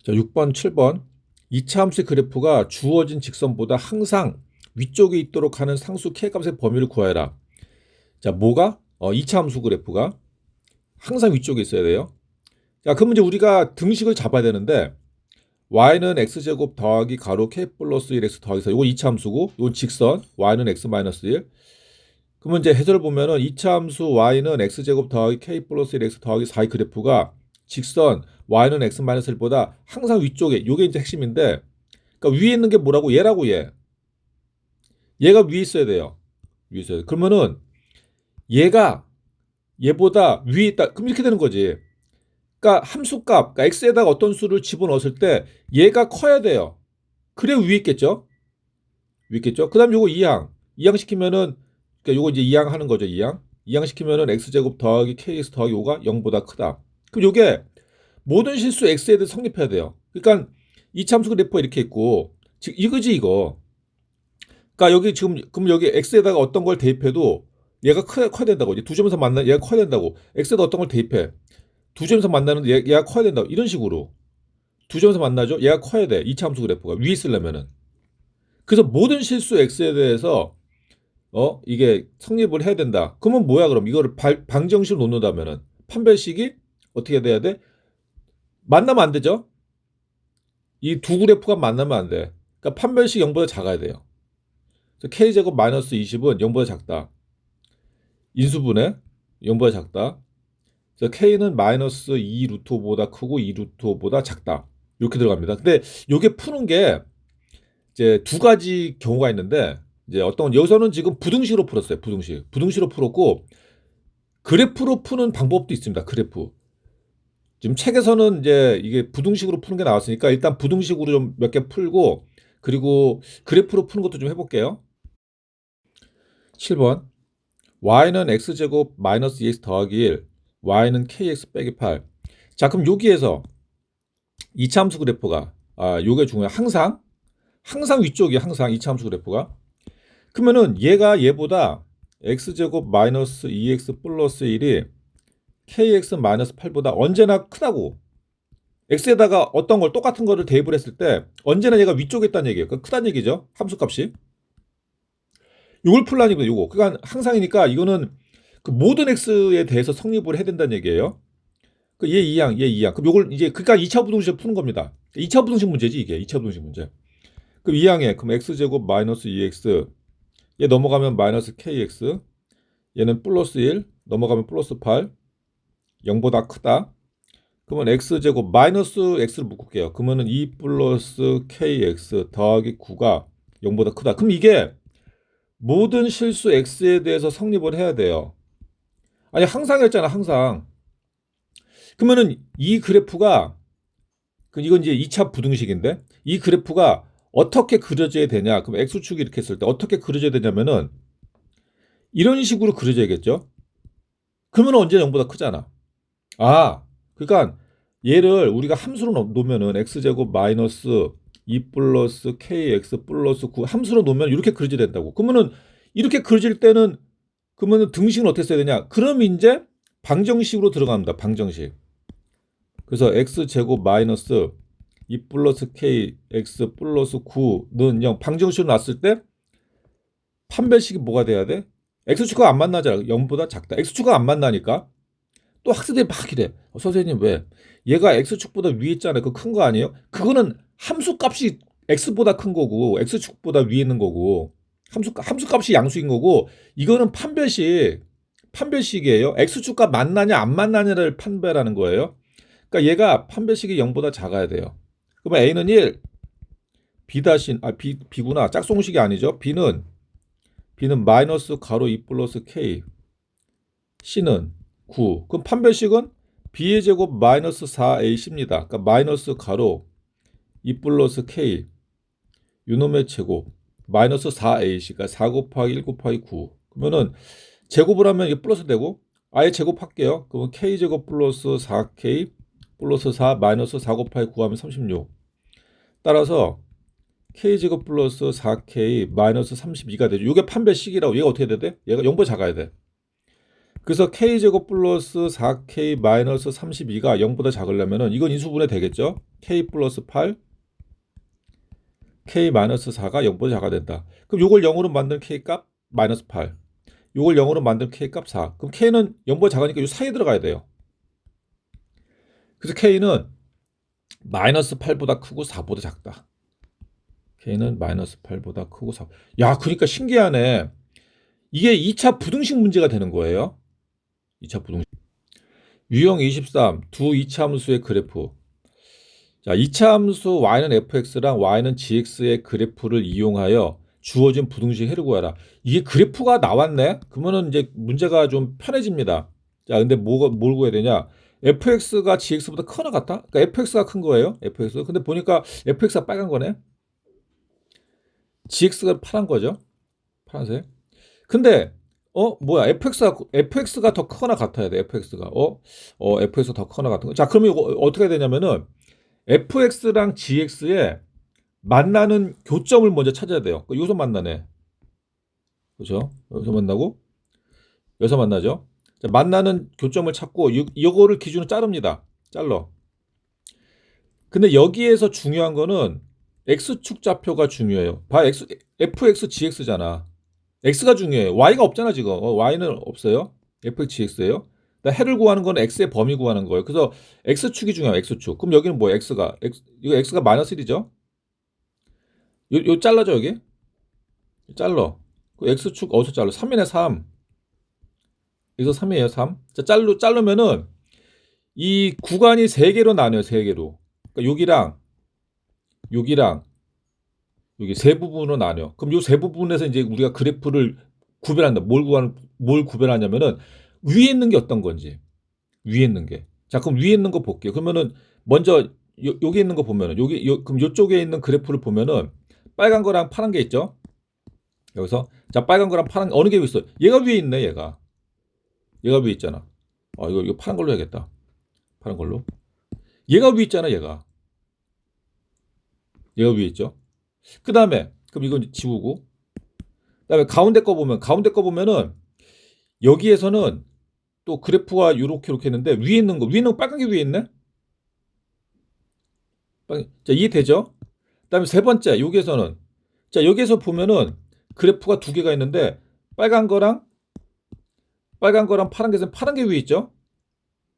자, 6번, 7번. 이차 함수의 그래프가 주어진 직선보다 항상 위쪽에 있도록 하는 상수 K값의 범위를 구하여라. 자, 뭐가? 이차 함수 그래프가 항상 위쪽에 있어야 돼요. 자, 그러면 이제 우리가 등식을 잡아야 되는데 y는 x제곱 더하기 가로 k 플러스 1x 더하기 4. 이건 이차 함수고 이건 직선 y는 x 마이너스 1. 그러면 이제 해설을 보면은 이차 함수 y는 x제곱 더하기 k 플러스 1x 더하기 4의 그래프가 직선 y는 x 마이너스 1보다 항상 위쪽에, 이게 이제 핵심인데, 그러니까 위에 있는 게 뭐라고? 얘라고. 얘가 위에 있어야 돼요. 위에 있어야 돼. 그러면은 얘가 얘보다 위에 있다. 그럼 이렇게 되는 거지. 그러니까 함수값, 그러니까 x에다가 어떤 수를 집어넣었을 때 얘가 커야 돼요. 그래 위에 있겠죠? 위에 있겠죠? 그 다음 요거 이항 시키면은, 그러니까 요거 이제 이항 하는 거죠. 이항 시키면은 x제곱 더하기 kx 더하기 5가 0보다 크다. 그럼 요게 모든 실수 x에 대해 성립해야 돼요. 그러니까 이 참수 그래프가 이렇게 있고, 즉 이거지 이거. 그러니까 여기 지금 그럼 여기 x에다가 어떤 걸 대입해도 얘가 커야 된다고. 이제 두 점에서 만나 얘가 커야 된다고. x에다 어떤 걸 대입해. 두 점에서 만나는데 얘가 커야 된다고. 이런 식으로. 두 점에서 만나죠. 얘가 커야 돼. 이 참수 그래프가 위에 있으려면은. 그래서 모든 실수 x에 대해서 이게 성립을 해야 된다. 그러면 뭐야 그럼 이거를 방정식으로 놓는다면은 판별식이 어떻게 돼야 돼? 만나면 안 되죠. 이 두 그래프가 만나면 안 돼. 그러니까 판별식 0보다 작아야 돼요. 그래서 k제곱 마이너스 20은 0보다 작다. 인수분해 0보다 작다. 그래서 k는 마이너스 2 루트 5보다 크고 2 루트 5보다 작다. 이렇게 들어갑니다. 근데 이게 푸는 게 이제 두 가지 경우가 있는데, 이제 어떤 여기서는 지금 부등식으로 풀었어요. 부등식으로 풀었고 그래프로 푸는 방법도 있습니다. 그래프. 지금 책에서는 이제 이게 부등식으로 푸는 게 나왔으니까 일단 부등식으로 좀 몇 개 풀고, 그리고 그래프로 푸는 것도 좀 해볼게요. 7번. y는 x제곱 마이너스 2x 더하기 1, y는 kx 빼기 8. 자, 그럼 여기에서 이차함수 그래프가 요게 중요해. 항상 위쪽이야. 항상 이차함수 그래프가. 그러면은 얘가 얘보다 x제곱 마이너스 2x 플러스 1이 kx 마이너스 8보다 언제나 크다고. x에다가 어떤 걸 똑같은 거를 대입을 했을 때 언제나 얘가 위쪽에 있다는 얘기예요. 그 크다는 얘기죠. 함수값이. 요걸 풀라니까 요거. 그러니까 항상이니까 이거는 그 모든 x에 대해서 성립을 해야 된다는 얘기예요. 그 얘 이항. 그럼 요걸 이제 그러니까 2차 부등식을 푸는 겁니다. 2차 부등식 문제지 이게. 2차 부등식 문제. 그럼 이항에 그럼 x제곱 마이너스 2x, 얘 넘어가면 마이너스 kx, 얘는 플러스 1 넘어가면 플러스 8, 0보다 크다. 그러면 x제곱 마이너스 x를 묶을게요. 그러면은 2 플러스 kx 더하기 9가 0보다 크다. 그럼 이게 모든 실수 x에 대해서 성립을 해야 돼요. 아니 항상이었잖아. 항상. 그러면은 이 그래프가, 이건 이제 2차 부등식인데, 이 그래프가 어떻게 그려져야 되냐? 그럼 x축이 이렇게 했을 때 어떻게 그려져야 되냐면은 이런 식으로 그려져야겠죠. 그러면 언제나 0보다 크잖아. 그러니까 얘를 우리가 함수로 놓으면은 x제곱 마이너스 2 플러스 kx 플러스 9 함수로 놓으면 이렇게 그려져야 된다고. 그러면은 이렇게 그려질 때는 그러면은 등식은 어떻게 써야 되냐? 그럼 이제 방정식으로 들어갑니다. 방정식. 그래서 x제곱 마이너스 2 플러스 kx 플러스 9는 0. 방정식으로 놨을 때 판별식이 뭐가 돼야 돼? x축과 안 만나잖아. 0보다 작다. x축과 안 만나니까 또 학생들이 막 이래. 선생님 왜? 얘가 x축보다 위에 있잖아요. 그거 큰 거 아니에요? 그거는 함수값이 x보다 큰 거고 x축보다 위에 있는 거고 함수값이 양수인 거고, 이거는 판별식이에요. x축과 만나냐 안 만나냐를 판별하는 거예요. 그러니까 얘가 판별식이 0보다 작아야 돼요. 그러면 a는 1, b구나. 짝송식이 아니죠. b는 마이너스 가로 2 플러스 k, c는 9. 그럼 판별식은 b의 제곱 마이너스 4ac입니다. 그러니까 마이너스 가로 2 플러스 k 요놈의 제곱 마이너스 4ac, 그러니까 4 곱하기 1 곱하기 9. 그러면은 제곱을 하면 이게 플러스 되고, 아예 제곱할게요. 그러면 k제곱 플러스 4k 플러스 4 마이너스 4 곱하기 9 하면 36. 따라서 k제곱 플러스 4k 마이너스 32가 되죠. 이게 판별식이라고. 얘가 어떻게 돼야 돼? 얘가 0보다 작아야 돼. 그래서 k제곱 플러스 4k 마이너스 32가 0보다 작으려면은 이건 인수분해 되겠죠? k 플러스 8 k 마이너스 4가 0보다 작아야 된다. 그럼 요걸 0으로 만든 k 값 마이너스 8, 요걸 0으로 만든 k 값 4. 그럼 k는 0보다 작으니까 요 사이에 들어가야 돼요. 그래서 k는 마이너스 8보다 크고 4보다 작다. k는 마이너스 8보다 크고 4. 야, 그러니까 신기하네. 이게 2차 부등식 문제가 되는 거예요. 2차 부등식. 유형 23, 두 2차 함수의 그래프. 자, 2차 함수 y는 fx랑 y는 gx의 그래프를 이용하여 주어진 부등식 해를 구하라. 이게 그래프가 나왔네? 그러면은 이제 문제가 좀 편해집니다. 자, 근데 뭘 구해야 되냐? fx가 gx보다 크나 같다? 그러니까 fx가 큰 거예요. fx. 근데 보니까 fx가 빨간 거네. gx가 파란 거죠. 파란색. 근데 뭐야? fx가 더 크거나 같아야 돼. fx가. fx가 더 크거나 같은 거. 자, 그러면 이거 어떻게 해야 되냐면은 fx랑 gx의 만나는 교점을 먼저 찾아야 돼요. 여기서 만나네. 그렇죠? 여기서 만나고 여기서 만나죠. 자, 만나는 교점을 찾고 이거를 기준으로 자릅니다. 잘라. 근데 여기에서 중요한 거는 x축 좌표가 중요해요. fx gx잖아. x가 중요해요. y가 없잖아 지금. y는 없어요. fx gx예요. 해를 구하는 건 x의 범위 구하는 거예요. 그래서 x축이 중요해요. x축. 그럼 여기는 뭐 이거 x가 마이너스 1이죠. 요 잘라줘 여기. 잘라. 그 x축 어디서 잘라? 3이네 3. 여기서 3이에요 3. 자, 자르면은 이 구간이 3개로 나뉘어요. 3개로. 그러니까 여기랑 여기 세 부분으로 나뉘어. 그럼 요 세 부분에서 이제 우리가 그래프를 구별한다. 뭘 구별하냐면은 위에 있는 게 어떤 건지. 위에 있는 게. 자, 그럼 위에 있는 거 볼게요. 그러면은 먼저 여기 있는 거 보면은 그럼 요쪽에 있는 그래프를 보면은 빨간 거랑 파란 게 있죠? 여기서 자, 빨간 거랑 파란 어느 게 있어? 얘가 위에 있네, 얘가. 얘가 위에 있잖아. 이거 파란 걸로 해야겠다. 파란 걸로. 얘가 위에 있잖아, 얘가. 얘가 위에 있죠? 그다음에 그럼 이건 지우고 그다음에 가운데 거 보면은 여기에서는 또 그래프가 이렇게 했는데 위에 있는 거 빨간 게 위에 있네. 자, 이해되죠? 그다음에 세 번째 여기에서는 자, 여기에서 보면은 그래프가 두 개가 있는데 빨간 거랑 파란 게 위에 있죠?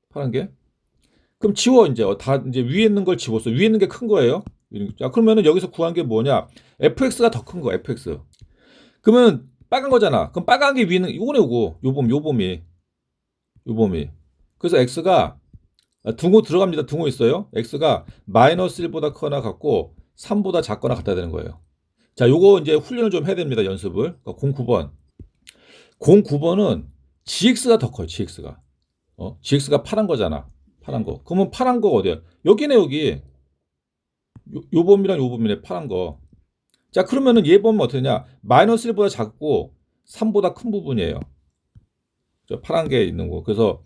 파란 게. 그럼 지워 이제 다 이제 위에 있는 걸 지웠어. 위에 있는 게 큰 거예요. 자, 그러면은 여기서 구한 게 뭐냐? fx가 더 큰 거, fx. 그러면 빨간 거잖아. 그럼 빨간 게 위는 요거네 요거. 요범이. 그래서 x가 등호 들어갑니다. 등호 있어요. x가 마이너스 1보다 크거나 같고 3보다 작거나 같아야 되는 거예요. 자, 요거 이제 훈련을 좀 해야 됩니다. 연습을. 그러니까 09번. 09번은 gx가 더 커요. gx가. gx가 파란 거잖아. 파란 거. 그러면 파란 거 어디야? 여기네 여기. 요 범위랑 요 범위네 파란 거. 자, 그러면은 얘 보면 어떻게 되냐? 마이너스 1보다 작고 3보다 큰 부분이에요. 저 파란 게 있는 거. 그래서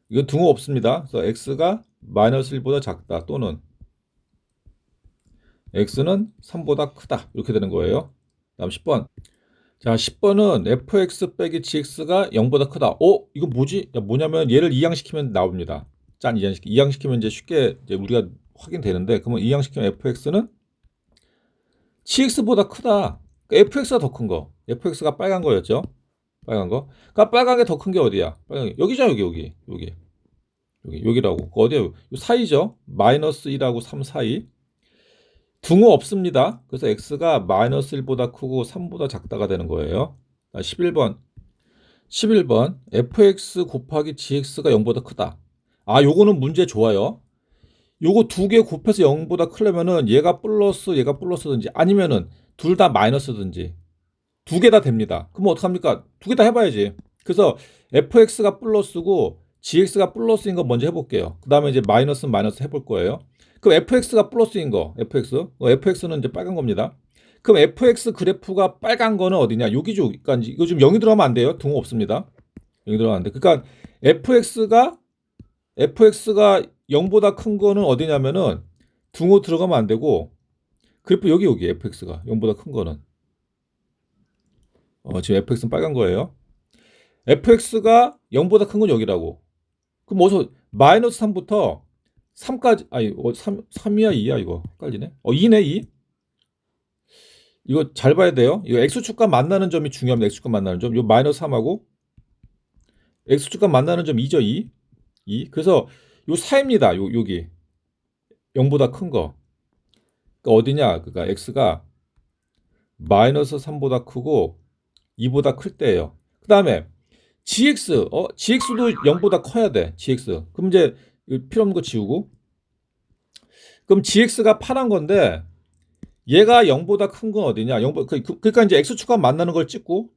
이거 등호 없습니다. 그래서 x가 마이너스 1보다 작다 또는 x는 3보다 크다. 이렇게 되는 거예요. 다음 10번. 자, 10번은 fx 빼기 gx가 0보다 크다. 이거 뭐지? 뭐냐면 얘를 이항시키면 나옵니다. 짠, 이항시키면 이제 쉽게 이제 우리가 확인되는데 그러면 이항시키면 fx는 gx보다 크다. 그러니까 fx가 더 큰 거. fx가 빨간 거였죠. 빨간 거. 그러니까 빨간 게 더 큰 게 어디야? 빨간 게 여기죠, 여기라고. 어디야? 요 사이죠. 마이너스 1하고 3 사이. 등호 없습니다. 그래서 x가 마이너스 1보다 크고 3보다 작다가 되는 거예요. 11번. fx 곱하기 gx가 0보다 크다. 요거는 문제 좋아요. 요거 두 개 곱해서 0보다 크려면은 얘가 플러스든지 아니면은 둘 다 마이너스든지 두 개 다 됩니다. 그럼 어떡합니까? 두 개 다 해봐야지. 그래서 fx가 플러스고 gx가 플러스인 거 먼저 해볼게요. 그 다음에 이제 마이너스 해볼 거예요. 그럼 fx가 플러스인 거, fx는 이제 빨간 겁니다. 그럼 fx 그래프가 빨간 거는 어디냐? 여기죠. 그러니까 이거 좀 0이 들어가면 안 돼요. 등호 없습니다. 0이 들어가면 안 돼. 그러니까 fx가 0보다 큰 거는 어디냐면은 등호 들어가면 안 되고 그래프 여기 fx가 0보다 큰 거는 지금 fx는 빨간 거예요. fx가 0보다 큰 건 여기라고. 그럼 어디서 마이너스 3부터 3까지, 아니, 3이야, 2야, 이거. 헷갈리네. 2네, 2. 이거 잘 봐야 돼요. 이거 x축과 만나는 점이 중요합니다. x축과 만나는 점. 요 마이너스 3하고 x축과 만나는 점 2죠, 2. 2. 그래서 요 4입니다. 여기. 0보다 큰 거. 그러니까 어디냐? 그러니까 x가 마이너스 3보다 크고 2보다 클 때예요. 그다음에 gx도 0보다 커야 돼. gx. 그럼 이제 필요 없는 거 지우고. 그럼 gx가 파란 건데 얘가 0보다 큰 건 어디냐? 0, 그러니까 이제 x축과 만나는 걸 찍고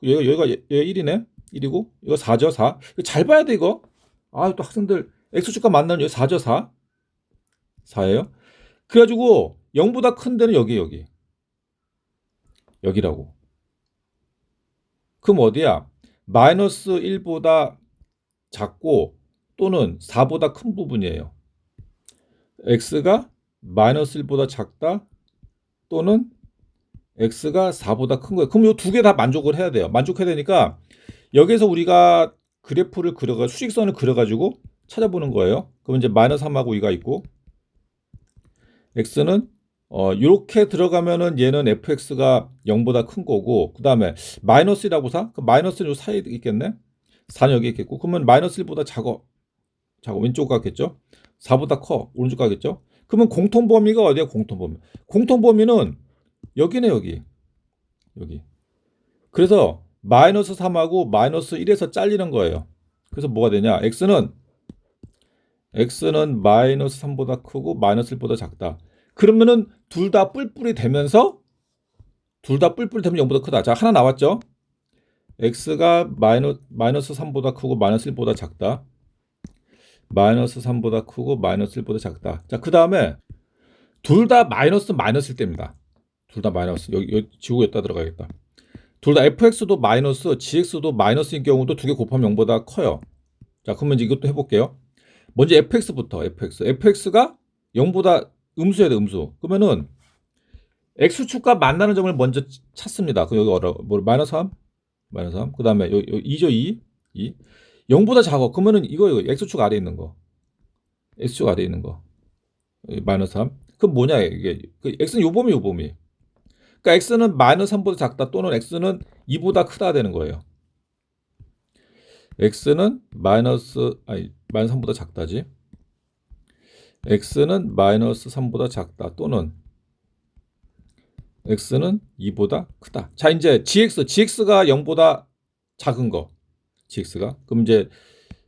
얘가 1이네. 1이고 이거 4죠, 4. 잘 봐야 돼 이거. 아, 또 학생들 x축과 만나는 여기 4죠, 4. 4예요. 그래가지고 0보다 큰 데는 여기. 여기라고. 그럼 어디야? 마이너스 1보다 작고 또는 4보다 큰 부분이에요. x가 마이너스 1보다 작다 또는 x가 4보다 큰 거예요. 그럼 이 두 개 다 만족을 해야 돼요. 만족해야 되니까 여기서 우리가 그래프를 수직선을 그려가지고 찾아보는 거예요. 그럼 이제 마이너스 3하고 2가 있고 x는 이렇게 들어가면은 얘는 fx가 0보다 큰 거고 그 다음에 마이너스라고 그 마이너스는 요 사이에 있겠네. 4는 여기 있겠고 그러면 마이너스 1보다 작아 왼쪽 가겠죠. 4보다 커 오른쪽 가겠죠. 그러면 공통범위가 어디야? 공통범위는 여기네. 여기. 그래서 마이너스 3하고 마이너스 1에서 잘리는 거예요. 그래서 뭐가 되냐? x는 마이너스 3보다 크고 마이너스 1보다 작다. 그러면은 둘 다 뿔뿔이 되면 0보다 크다. 자, 하나 나왔죠? x가 마이너스 3보다 크고 마이너스 1보다 작다. 마이너스 3보다 크고 마이너스 1보다 작다. 자, 그 다음에 둘 다 마이너스일 때입니다. 둘 다 마이너스. 여기 지우고 여기다 들어가야겠다. 둘 다 fx도 마이너스, gx도 마이너스인 경우도 두 개 곱하면 0보다 커요. 자, 그러면 이제 이것도 해볼게요. 먼저 fx부터. fx가 0보다 음수여야 돼, 음수. 그러면은 x축과 만나는 점을 먼저 찾습니다. 그럼 여기 마이너스 3. 그 다음에 여기 2죠, 2. 0보다 작아. 그러면은 이거 x축 아래에 있는 거. x축 아래에 있는 거. 마이너스 3. 그럼 뭐냐, 이게. x는 요 범위. 그러니까 x는 마이너스 3보다 작다 또는 x는 2보다 크다 되는 거예요. x는 마이너스 3보다 작다지. x는 마이너스 3보다 작다 또는 x는 2보다 크다. 자, 이제 gx가 0보다 작은 거. gx가. 그럼 이제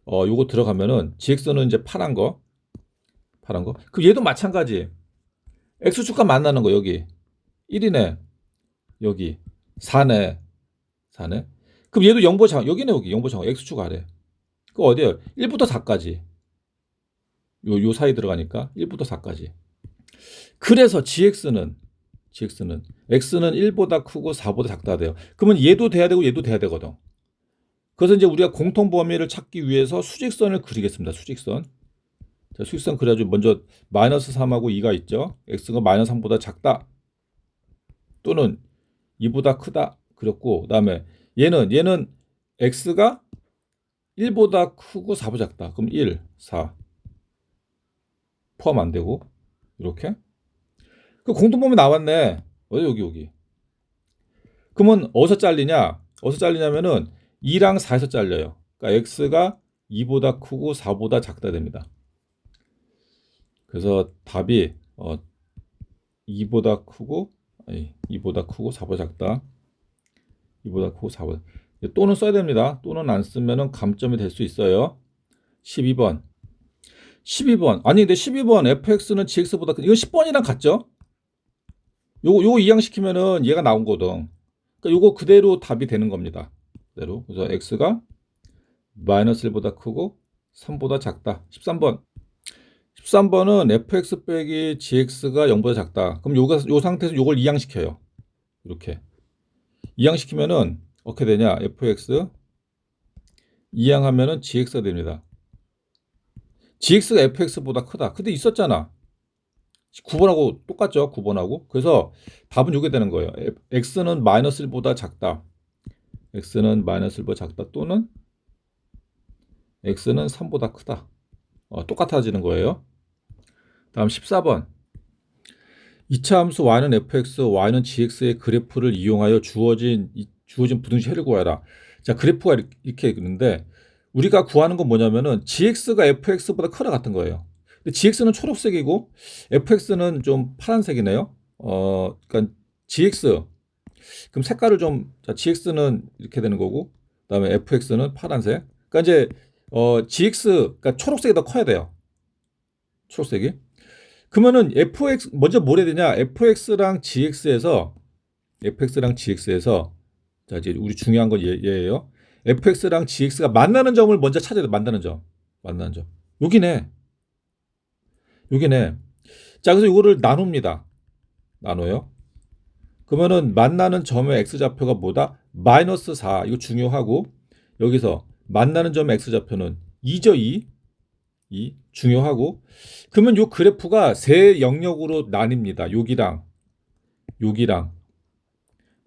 요거 들어가면은 gx는 이제 파란 거. 그럼 얘도 마찬가지. x축과 만나는 거 여기. 1이네. 여기 4네. 그럼 얘도 0보다 작아. 여기네. 0보다 작아. x축 아래. 그 어디야? 1부터 4까지. 요 사이 들어가니까 1부터 4까지. 그래서 gx는 x는 1보다 크고 4보다 작다 돼요. 그러면 얘도 돼야 되고 얘도 돼야 되거든. 그래서 이제 우리가 공통 범위를 찾기 위해서 수직선을 그리겠습니다. 수직선. 자, 수직선 그려가지고 먼저 마이너스 3하고 2가 있죠. x가 마이너스 3보다 작다 또는 2보다 크다 그렸고 그다음에 얘는 x가 1보다 크고 4보다 작다. 그럼 1, 4 포함 안 되고 이렇게. 그 공통범위 나왔네. 여기. 그러면 어디서 잘리냐면은 2랑 4에서 잘려요. 그러니까 x가 2보다 크고 4보다 작다 됩니다. 그래서 답이 2보다 크고 4보다 작다. 2보다 크고 4보다. 또는 써야 됩니다. 또는 안 쓰면은 감점이 될 수 있어요. 12번. 아니 근데 12번 fx는 gx보다 큰. 이건 10번이랑 같죠? 요거 이항시키면은 얘가 나온 거든. 그러니까 요거 그대로 답이 되는 겁니다. 그대로. 그래서 x가 마이너스 1보다 크고 3보다 작다. 13번은 fx 빼기 gx가 0보다 작다. 그럼 요 상태에서 요걸 이항시켜요. 이렇게. 이항시키면은 어떻게 되냐? fx 이항하면은 gx가 됩니다. gx가 fx보다 크다. 근데 있었잖아. 9번하고 똑같죠? 9번하고. 그래서 답은 이게 되는 거예요. x는 마이너스 1보다 작다. x는 마이너스 1보다 작다 또는 x는 3보다 크다. 똑같아지는 거예요. 다음 14번. 2차 함수 y는 fx, y는 gx의 그래프를 이용하여 주어진 부등식 해를 구하라. 자, 그래프가 이렇게 있는데 우리가 구하는 건 뭐냐면은 gx가 fx보다 크다 같은 거예요. 근데 gx는 초록색이고 fx는 좀 파란색이네요. 그러니까 gx 그럼 색깔을 좀 자, gx는 이렇게 되는 거고 그다음에 fx는 파란색. 그러니까 이제 gx 그러니까 초록색이 더 커야 돼요. 초록색이. 그러면은 fx 먼저 뭘 해야 되냐? fx랑 gx에서 자 이제 우리 중요한 건 얘예요. fx랑 gx가 만나는 점을 먼저 찾아야 돼. 만나는 점. 여기네. 자 그래서 이거를 나눕니다. 나눠요. 그러면은 만나는 점의 x좌표가 뭐다? 마이너스 4. 이거 중요하고 여기서 만나는 점의 x좌표는 2죠. 2 중요하고 그러면 요 그래프가 세 영역으로 나뉩니다. 여기랑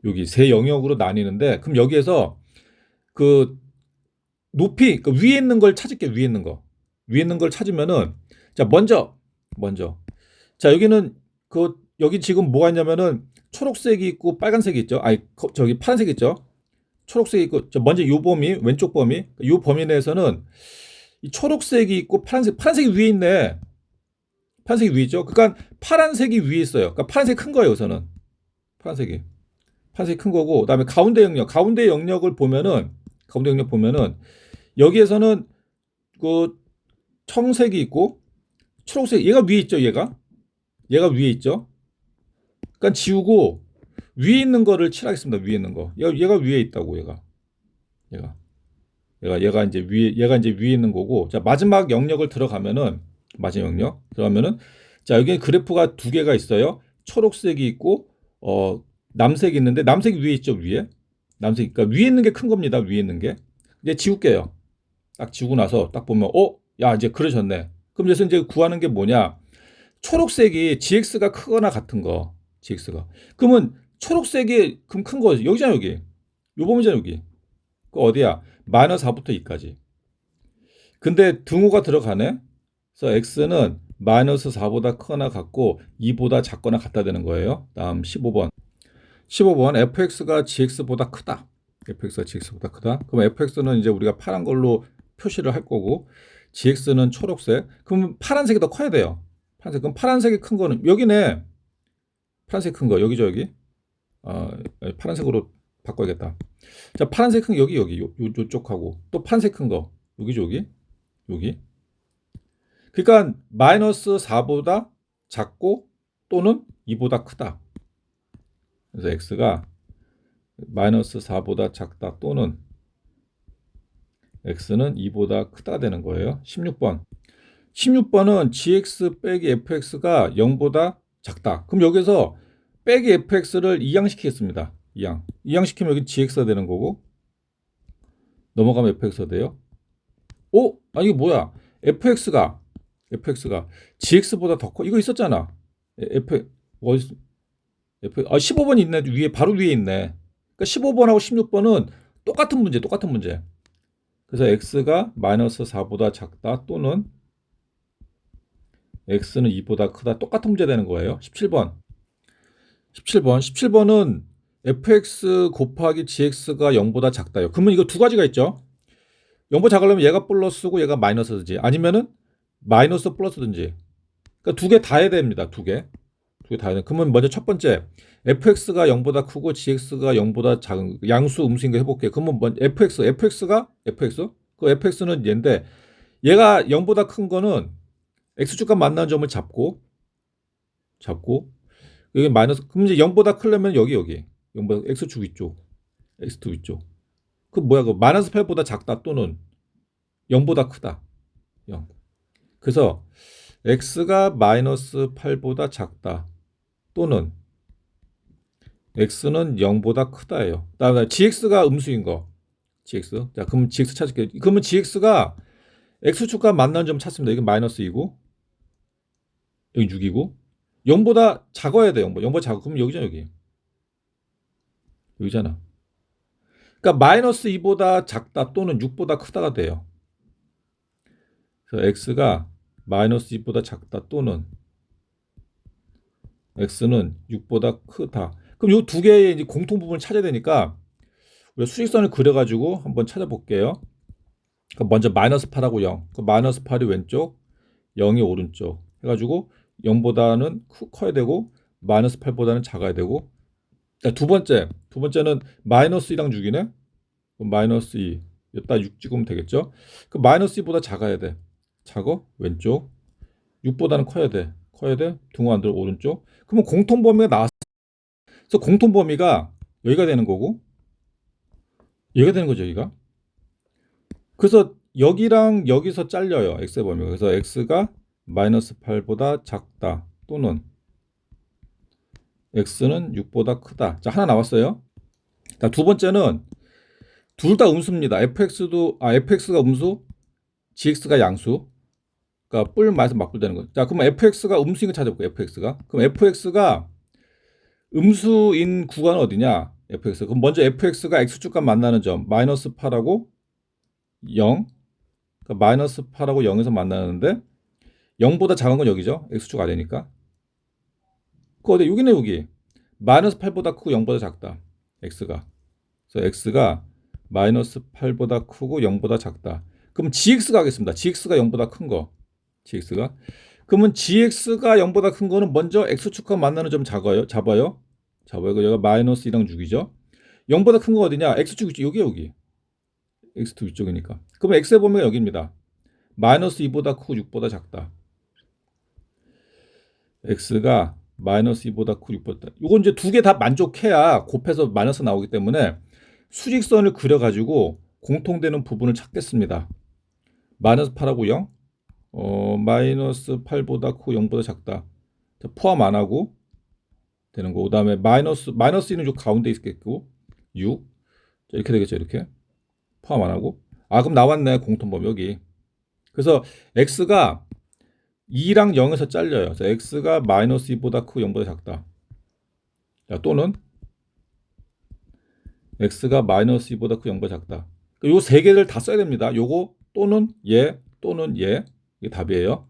여기 세 영역으로 나뉘는데 그럼 여기에서 그 높이 그 위에 있는 걸 찾을게. 위에 있는 걸 찾으면은 자 먼저 자 여기는 여기 지금 뭐가 있냐면은 초록색이 있고 빨간색이 있죠. 아니 저기 파란색이 있죠. 초록색이 있고 먼저 요 범위 왼쪽 범위 요 범위 내에서는 이 초록색이 있고 파란색이 위에 있네. 파란색이 위에 있죠. 그러니까 파란색이 위에 있어요. 그러니까 파란색 큰 거예요. 우선은 파란색이 큰 거고 그다음에 가운데 영역을 보면은 여기에서는 그 청색이 있고 초록색 얘가 위에 있죠. 얘가 위에 있죠. 그러니까 지우고 위에 있는 거를 칠하겠습니다. 위에 있는 거 얘가 위에 있다고 얘가 이제 위에 있는 거고 자 마지막 영역을 들어가면은 자 여기 그래프가 두 개가 있어요. 초록색이 있고 남색이 있는데 남색이 위에 있죠. 그러니까 위에 있는 게 큰 겁니다. 위에 있는 게 이제 지울게요. 딱 지우고 나서 딱 보면 야 이제 그러셨네. 그럼 그래서 이제 구하는 게 뭐냐? 초록색이 gx가 크거나 같은 거 gx가 그러면 초록색이 그럼 큰 거지. 여기잖아 여기. 요 범위잖아 여기. 그 어디야? 마이너스 4부터 2까지. 근데 등호가 들어가네. 그래서 x는 마이너스 4보다 크거나 같고 2보다 작거나 같다 되는 거예요. 다음 15번. fx가 gx보다 크다. 그럼 fx는 이제 우리가 파란 걸로 표시를 할 거고 gx는 초록색. 그럼 파란색이 더 커야 돼요. 그럼 파란색이 큰 거는 여기네. 파란색 큰 거 여기죠 여기. 파란색으로 바꿔야겠다. 자 파란색 큰 거 여기 요쪽하고 또 파란색 큰 거 여기죠 여기. 그러니까 마이너스 4보다 작고 또는 2보다 크다. 그래서 x가 마이너스 4보다 작다 또는 x는 2보다 크다 되는 거예요. 16번은 gx 빼기 fx가 0보다 작다. 그럼 여기서 빼기 fx를 이항시키겠습니다. 이항시키면 여기 gx가 되는 거고 넘어가면 fx가 돼요. 이게 뭐야? fx가 gx보다 더 커. 이거 있었잖아. 15번 있네. 바로 위에 있네. 그러니까 15번하고 16번은 똑같은 문제. 그래서 x가 마이너스 4보다 작다 또는 x는 2보다 크다. 똑같은 문제 되는 거예요. 17번은 fx 곱하기 gx가 0보다 작다요. 그러면 이거 두 가지가 있죠. 0보다 작으려면 얘가 플러스고 얘가 마이너스든지 아니면은 마이너스 플러스든지. 그러니까 두 개 다 해야 됩니다. 두 개 다 해야 돼. 그러면 먼저 첫 번째 fx가 0보다 크고 gx가 0보다 작은 양수 음수인 거 해볼게요. 그러면 fx가 그 fx는 얘인데 얘가 0보다 큰 거는 x축과 만나는 점을 잡고 여기 마이너스 그럼 이제 0보다 크려면 여기 0보다 x축 위쪽 x축 위쪽 그 뭐야 그 마이너스 8보다 작다 또는 0보다 크다 0 그래서 x가 마이너스 8보다 작다 또는 x는 0보다 크다예요. 다음에 gx가 음수인 거 gx 자 그럼 gx 찾을게요. 그러면 gx가 x축과 만나는 점 찾습니다. 이게 마이너스 2고 여기 6이고 0보다 작아야 돼. 0보다 작아. 그럼 여기잖아. 여기잖아. 그러니까 마이너스 2보다 작다 또는 6보다 크다가 돼요. 그래서 x가 마이너스 2보다 작다 또는 x는 6보다 크다. 그럼 이 두 개의 이제 공통 부분을 찾아야 되니까 우리가 수직선을 그려가지고 한번 찾아볼게요. 그럼 먼저 마이너스 8하고 0. 그 마이너스 8이 왼쪽, 0이 오른쪽 해가지고 0보다는 커야 되고 마이너스 8보다는 작아야 되고. 자, 두 번째는 마이너스 2랑 6이네. 그럼 마이너스 2 여기다 6 찍으면 되겠죠. 그 마이너스 2보다 작아야 돼. 작어 왼쪽, 6보다는 커야 돼 등호안들 오른쪽. 그러면 공통 범위가 나왔어. 그래서 공통 범위가 여기가 되는 거고 여기가 되는 거죠. 여기가. 그래서 여기랑 여기서 잘려요. x의 범위가. 그래서 x가 마이너스 8보다 작다 또는 x는 6보다 크다. 자, 하나 나왔어요. 자, 두 번째는 둘 다 음수입니다. fx가 음수, gx가 양수. 그러니까 뿔 마이너스 맞불 되는 거죠. 자, 그럼 fx가 음수인 거 찾아볼게요. fx가. 그럼 fx가 음수인 구간은 어디냐? fx. 그럼 먼저 fx가 x축과 만나는 점 마이너스 8하고 0. 그러니까 마이너스 8하고 0에서 만나는데 0보다 작은 건 여기죠. x축 아래니까. 그 어디 여기네 여기. 마이너스 8보다 크고 0보다 작다. x가. 그래서 x가 마이너스 8보다 크고 0보다 작다. 그럼 gx가 하겠습니다. gx가 0보다 큰 거. gx가. 그러면 gx가 0보다 큰 거는 먼저 x축과 만나는 점 잡아요. 여기가 마이너스 2랑 6이죠. 0보다 큰 거 어디냐? x축 위쪽 여기. x2 위쪽이니까. 그러면 x의 범위가 여기입니다. 마이너스 2보다 크고 6보다 작다. x가 마이너스 2보다 크고 6보다 작다. 이건 이제 두 개 다 만족해야 곱해서 마이너스 나오기 때문에 수직선을 그려가지고 공통되는 부분을 찾겠습니다. 마이너스 8하고 0. 마이너스 8보다 크고 0보다 작다. 포함 안 하고 되는 거. 그다음에 마이너스 2는 요 가운데 있겠고 6. 이렇게 되겠죠. 이렇게. 포함 안 하고. 아, 그럼 나왔네. 공통범위 여기. 그래서 x가 2랑 0에서 잘려요. 그래서 x가 마이너스 2보다 크고 0보다 작다. 자, 또는 x가 마이너스 2보다 크고 0보다 작다. 요 세 개를 다 써야 됩니다. 요거 또는 얘 이게 답이에요.